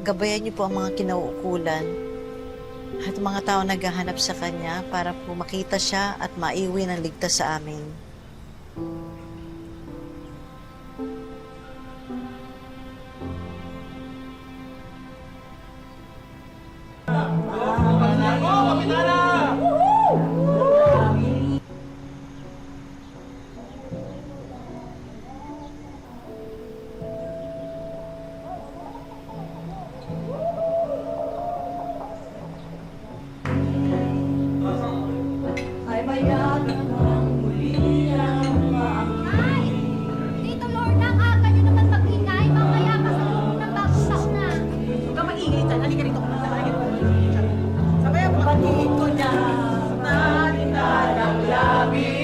Gabayan niyo po ang mga kinauukulan at mga tao naghahanap sa kanya para po makita siya at maiuwi ng ligtas sa amin. Tito Lorna, ang aga nyo naman mag-inay. Mamaya pa sa loob ng bagong taon na. Huwag ka maingay dyan. Halika rito. Sabay ako. Pagkihin ko na ng labis.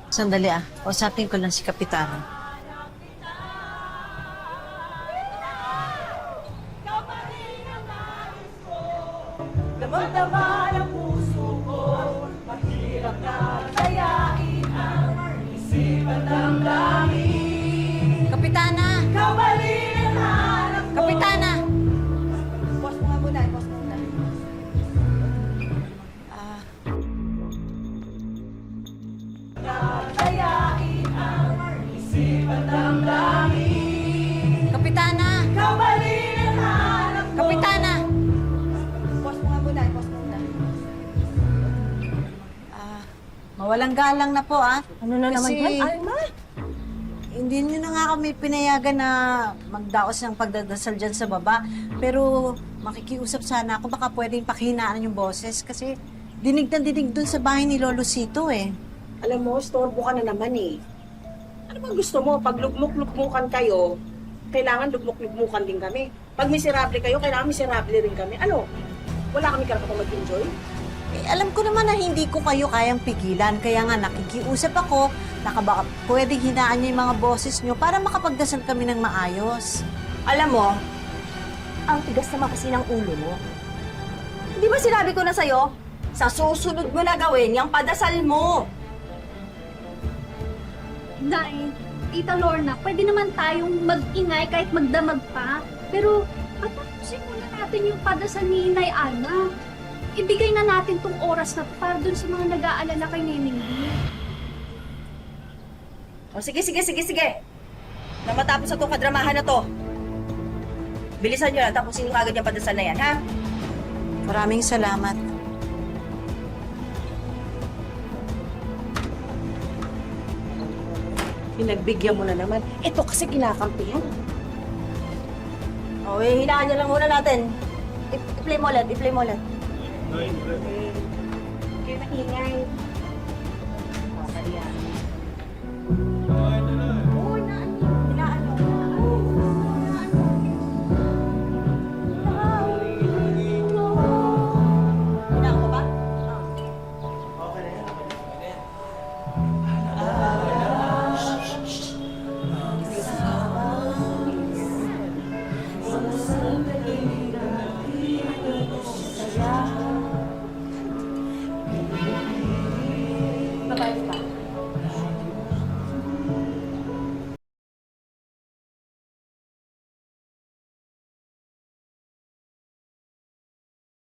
Sandali usapin ko lang si Kapitana. Damang-dama ng puso ko, mahirap na tayain ang isipan ng langit. Kapitana! Kabalin ang hanap ko. Kapitana! Pause mo nga muna, pause mo muna. Tayain ang isipan ng langit. Kapitana! Kabalin ang hanap ko. Kapitana! Pause mo nga muna, pause mo muna. Mawalang galang na po Ano na naman Kasi- yan? Alma? Hindi nyo na nga kami pinayagan na magdaos ng pagdadasal dyan sa baba. Pero makikiusap sana ako, baka pwedeng pakihinaan yung boses kasi dinig na dinig dun sa bahay ni Lolo Sito Alam mo, storbo ka na naman eh. Ano bang gusto mo? Pag lugmok-lugmukan kayo, kailangan lugmok-lugmukan din kami. Pag miserable kayo, kailangan miserable rin kami. Ano? Wala kami karapatang mag-enjoy? Alam ko naman na hindi ko kayo kayang pigilan, kaya nga nakikiusap ako na baka pwedeng hinaan niyo yung mga boses niyo para makapagdasal kami ng maayos. Alam mo, ang tigas naman kasi ng ulo mo. Di ba sinabi ko na sa'yo, sa susunod mo na gawin yung padasal mo. Nay, Tita Lorna, pwede naman tayong mag-ingay kahit magdamag pa. Pero, patapusin muna natin yung padasal ni Inay Alma. Ibigay na natin tong oras na to para dun sa mga nag-aalala kay Neneng B. O sige. Na matapos na itong kadramahan na to. Bilisan nyo na, tapusin nyo agad yung padasal na yan, ha? Maraming salamat. Pinagbigyan mo na naman. Ito kasi kinakampihan. O, hinaan nyo lang muna natin. I-play mo ulit. Kayo maingay.